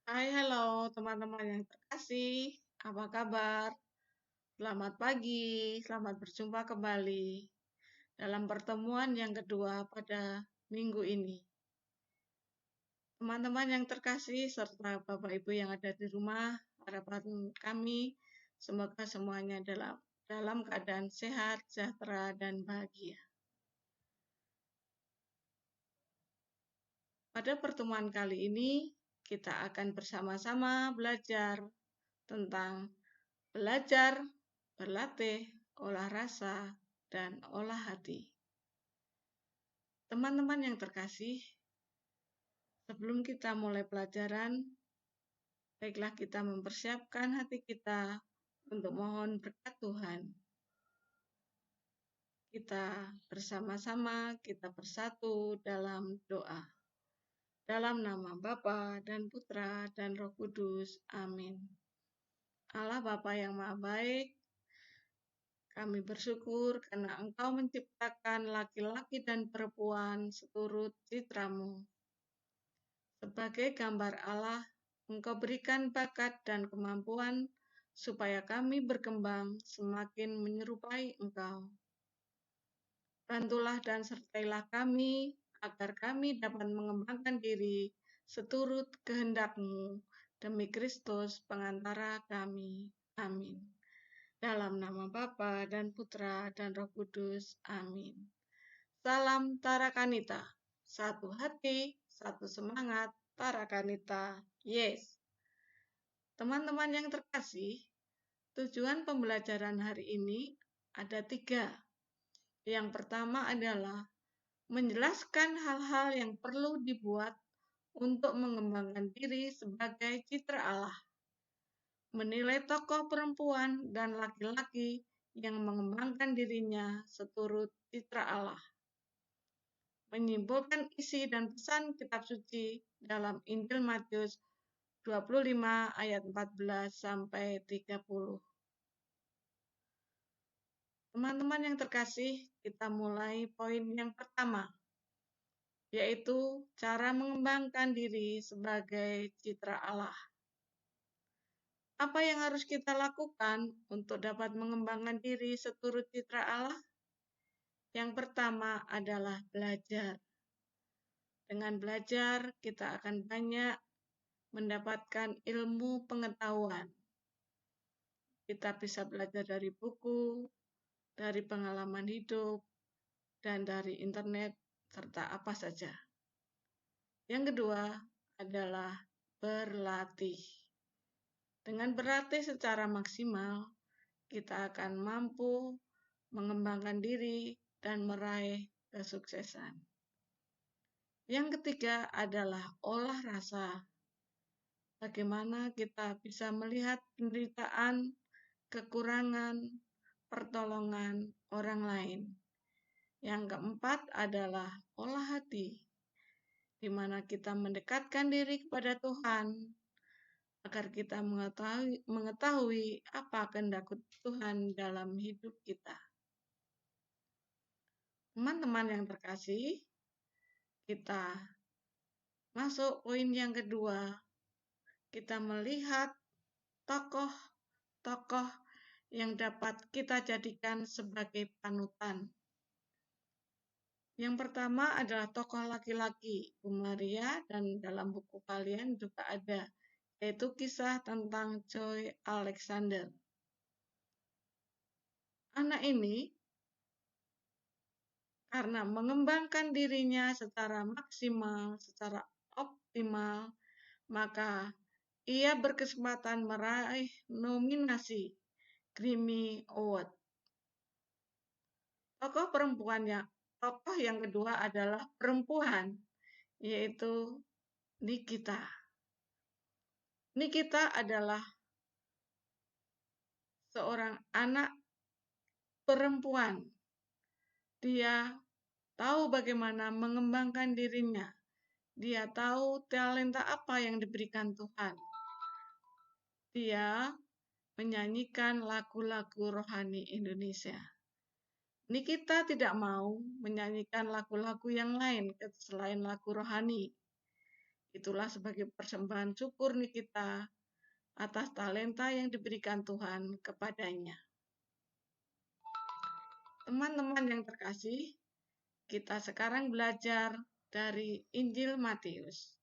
Hai, halo teman-teman yang terkasih. Apa kabar? Selamat pagi, selamat berjumpa kembali dalam pertemuan yang kedua pada minggu ini. Teman-teman yang terkasih serta Bapak Ibu yang ada di rumah, harapan kami semoga semuanya dalam keadaan sehat, sejahtera, dan bahagia. Pada pertemuan kali ini, kita akan bersama-sama belajar tentang belajar, berlatih, olah rasa, dan olah hati. Teman-teman yang terkasih, sebelum kita mulai pelajaran, baiklah kita mempersiapkan hati kita untuk mohon berkat Tuhan. Kita bersama-sama, kita bersatu dalam doa. Dalam nama Bapa dan Putra dan Roh Kudus. Amin. Allah Bapa yang Maha Baik, kami bersyukur karena Engkau menciptakan laki-laki dan perempuan seturut citra-Mu. Sebagai gambar Allah, Engkau berikan bakat dan kemampuan supaya kami berkembang semakin menyerupai Engkau. Bantulah dan sertailah kami agar kami dapat mengembangkan diri seturut kehendak-Mu demi Kristus pengantara kami. Amin. Dalam nama Bapa dan Putra dan Roh Kudus. Amin. Salam Tarakanita. Satu hati, satu semangat, Tarakanita. Yes. Teman-teman yang terkasih, tujuan pembelajaran hari ini ada 3. Yang pertama adalah menjelaskan hal-hal yang perlu dibuat untuk mengembangkan diri sebagai citra Allah. Menilai tokoh perempuan dan laki-laki yang mengembangkan dirinya seturut citra Allah. Menyimpulkan isi dan pesan kitab suci dalam Injil Matius 25 ayat 14 sampai 30. Teman-teman yang terkasih, kita mulai poin yang pertama, yaitu cara mengembangkan diri sebagai citra Allah. Apa yang harus kita lakukan untuk dapat mengembangkan diri seturut citra Allah? Yang pertama adalah belajar. Dengan belajar, kita akan banyak mendapatkan ilmu pengetahuan. Kita bisa belajar dari buku, dari pengalaman hidup, dan dari internet, serta apa saja. Yang kedua adalah berlatih. Dengan berlatih secara maksimal, kita akan mampu mengembangkan diri dan meraih kesuksesan. Yang ketiga adalah olah rasa. Bagaimana kita bisa melihat penderitaan, kekurangan, pertolongan orang lain. Yang keempat adalah olah hati, di mana kita mendekatkan diri kepada Tuhan, agar kita mengetahui apa kehendak Tuhan dalam hidup kita. Teman-teman yang terkasih, kita masuk poin yang kedua. Kita melihat tokoh-tokoh yang dapat kita jadikan sebagai panutan. Yang pertama adalah tokoh laki-laki, Bu Maria, dan dalam buku kalian juga ada, yaitu kisah tentang Joy Alexander. Anak ini karena mengembangkan dirinya secara maksimal, secara optimal, maka ia berkesempatan meraih nominasi Grammy Award. Tokoh yang kedua adalah perempuan, yaitu Nikita. Nikita adalah seorang anak perempuan. Dia tahu bagaimana mengembangkan dirinya. Dia tahu talenta apa yang diberikan Tuhan. Dia menyanyikan lagu-lagu rohani Indonesia. Nikita tidak mau menyanyikan lagu-lagu yang lain selain lagu rohani. Itulah sebagai persembahan syukur nih kita atas talenta yang diberikan Tuhan kepadanya. Teman-teman yang terkasih, kita sekarang belajar dari Injil Matius.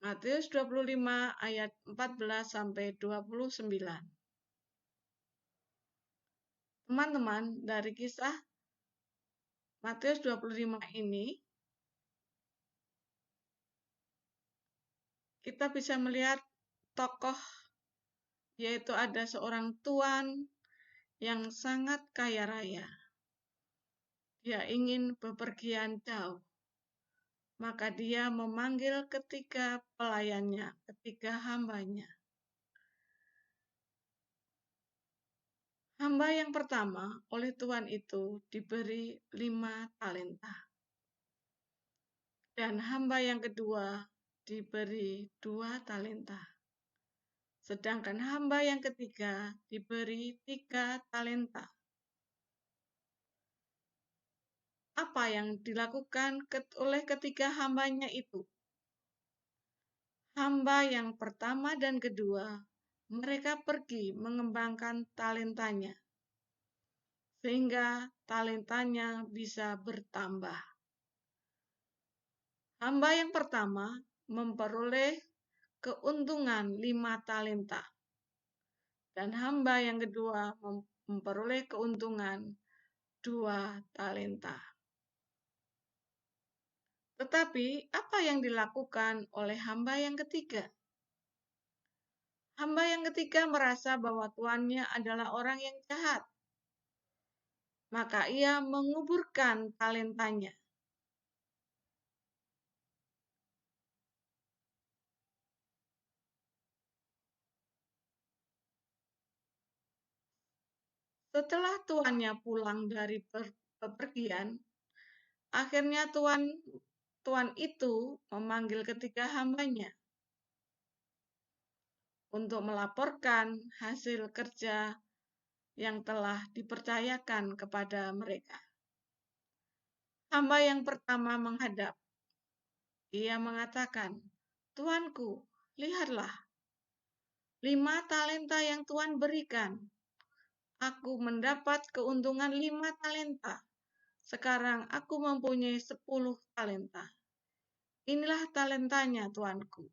Matius 25 ayat 14 sampai 29. Teman-teman, dari kisah Matius 25 ini kita bisa melihat tokoh, yaitu ada seorang tuan yang sangat kaya raya. Dia ingin bepergian jauh, maka dia memanggil ketiga pelayannya, ketiga hambanya. Hamba yang pertama oleh Tuhan itu diberi 5 talenta. Dan hamba yang kedua diberi 2 talenta. Sedangkan hamba yang ketiga diberi 3 talenta. Apa yang dilakukan oleh ketiga hambanya itu? Hamba yang pertama dan kedua, mereka pergi mengembangkan talentanya, sehingga talentanya bisa bertambah. Hamba yang pertama memperoleh keuntungan 5 talenta, dan hamba yang kedua memperoleh keuntungan 2 talenta. Tetapi apa yang dilakukan oleh hamba yang ketiga? Hamba yang ketiga merasa bahwa tuannya adalah orang yang jahat. Maka ia menguburkan talentanya. Setelah tuannya pulang dari bepergian, akhirnya tuan itu memanggil ketiga hambanya untuk melaporkan hasil kerja yang telah dipercayakan kepada mereka. Hamba yang pertama menghadap. Ia mengatakan, "Tuanku, lihatlah, 5 talenta yang Tuhan berikan. Aku mendapat keuntungan 5 talenta. Sekarang aku mempunyai 10 talenta. Inilah talentanya, tuanku."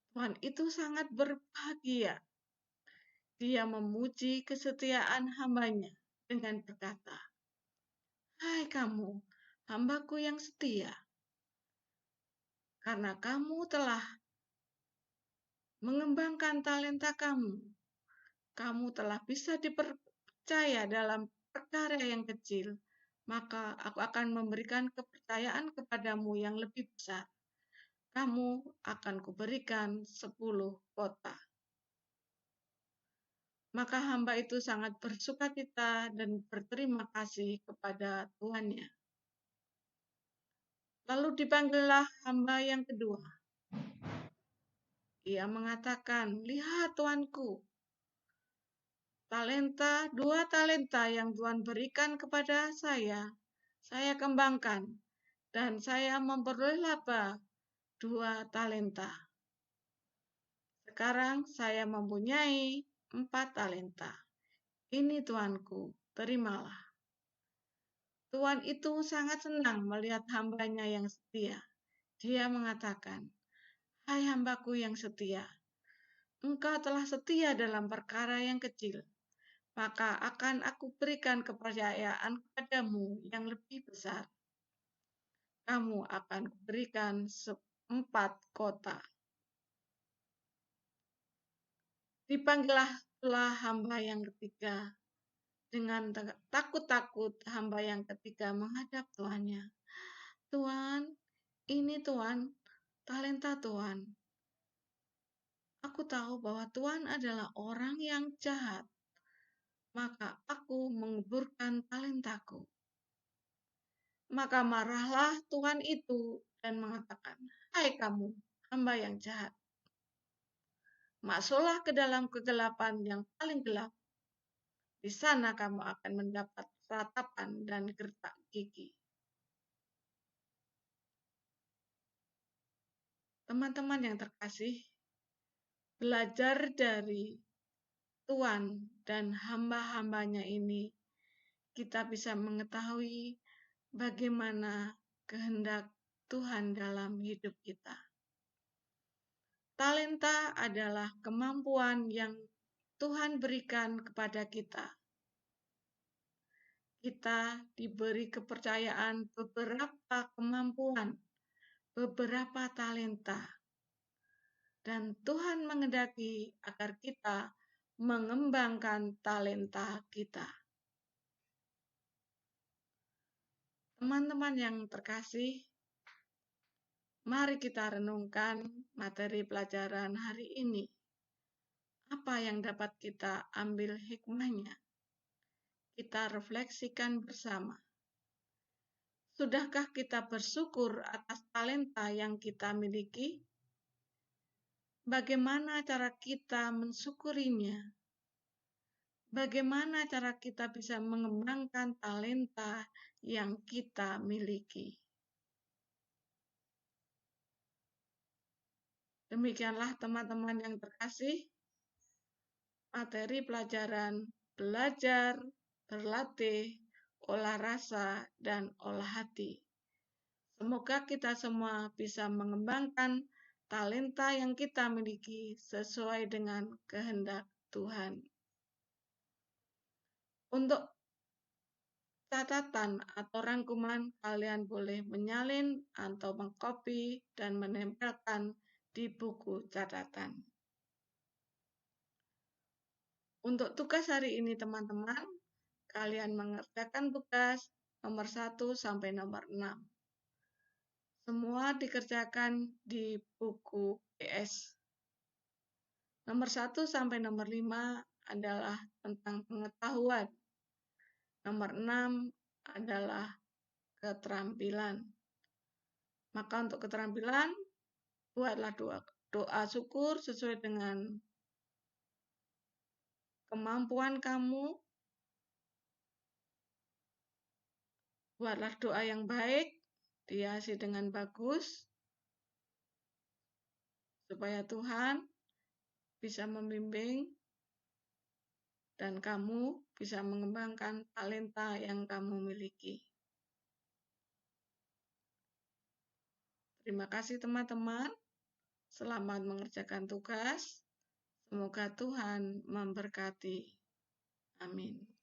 Tuhan itu sangat berbahagia. Dia memuji kesetiaan hambanya dengan berkata, "Hai kamu, hambaku yang setia, karena kamu telah mengembangkan talenta kamu. Kamu telah bisa dipercaya dalam perkara yang kecil, maka aku akan memberikan kepercayaan kepadamu yang lebih besar. Kamu akan kuberikan 10 kota." Maka hamba itu sangat bersukacita dan berterima kasih kepada tuannya. Lalu dipanggillah hamba yang kedua. Ia mengatakan, "Lihat tuanku, 2 talenta yang Tuhan berikan kepada saya kembangkan, dan saya memperoleh laba 2 talenta. Sekarang saya mempunyai 4 talenta. Ini tuanku, terimalah." Tuan itu sangat senang melihat hambanya yang setia. Dia mengatakan, "Hai hambaku yang setia, engkau telah setia dalam perkara yang kecil, maka akan aku berikan kepercayaan kepadamu yang lebih besar. Kamu akan kuberikan 4 kota." Dipanggillah hamba yang ketiga. Dengan takut-takut hamba yang ketiga menghadap tuannya. "Tuan, ini Tuan, talenta Tuan. Aku tahu bahwa Tuan adalah orang yang jahat, maka aku menguburkan talentaku." Maka marahlah Tuhan itu dan mengatakan, "Hai kamu, hamba yang jahat. Masuklah ke dalam kegelapan yang paling gelap. Di sana kamu akan mendapat ratapan dan gertak gigi. Teman-teman yang terkasih, belajar dari Tuhan dan hamba-hambanya ini, kita bisa mengetahui bagaimana kehendak Tuhan dalam hidup kita. Talenta adalah kemampuan yang Tuhan berikan kepada kita. Kita diberi kepercayaan beberapa kemampuan, beberapa talenta. Dan Tuhan menghendaki agar kita mengembangkan talenta kita. Teman-teman yang terkasih, mari kita renungkan materi pelajaran hari ini. Apa yang dapat kita ambil hikmahnya? Kita refleksikan bersama. Sudahkah kita bersyukur atas talenta yang kita miliki? Bagaimana cara kita mensyukurinya? Bagaimana cara kita bisa mengembangkan talenta yang kita miliki? Demikianlah teman-teman yang terkasih, materi pelajaran belajar, berlatih, olah rasa, dan olah hati. Semoga kita semua bisa mengembangkan talenta yang kita miliki sesuai dengan kehendak Tuhan. Untuk catatan atau rangkuman, kalian boleh menyalin atau mengcopy dan menempelkan di buku catatan. Untuk tugas hari ini teman-teman, kalian mengerjakan tugas nomor 1 sampai nomor 6. Semua dikerjakan di buku PS. Nomor 1 sampai nomor 5 adalah tentang pengetahuan. Nomor 6 adalah keterampilan. Maka untuk keterampilan, buatlah doa syukur sesuai dengan kemampuan kamu. Buatlah doa yang baik, dihiasi dengan bagus, supaya Tuhan bisa membimbing dan kamu bisa mengembangkan talenta yang kamu miliki. Terima kasih teman-teman. Selamat mengerjakan tugas. Semoga Tuhan memberkati. Amin.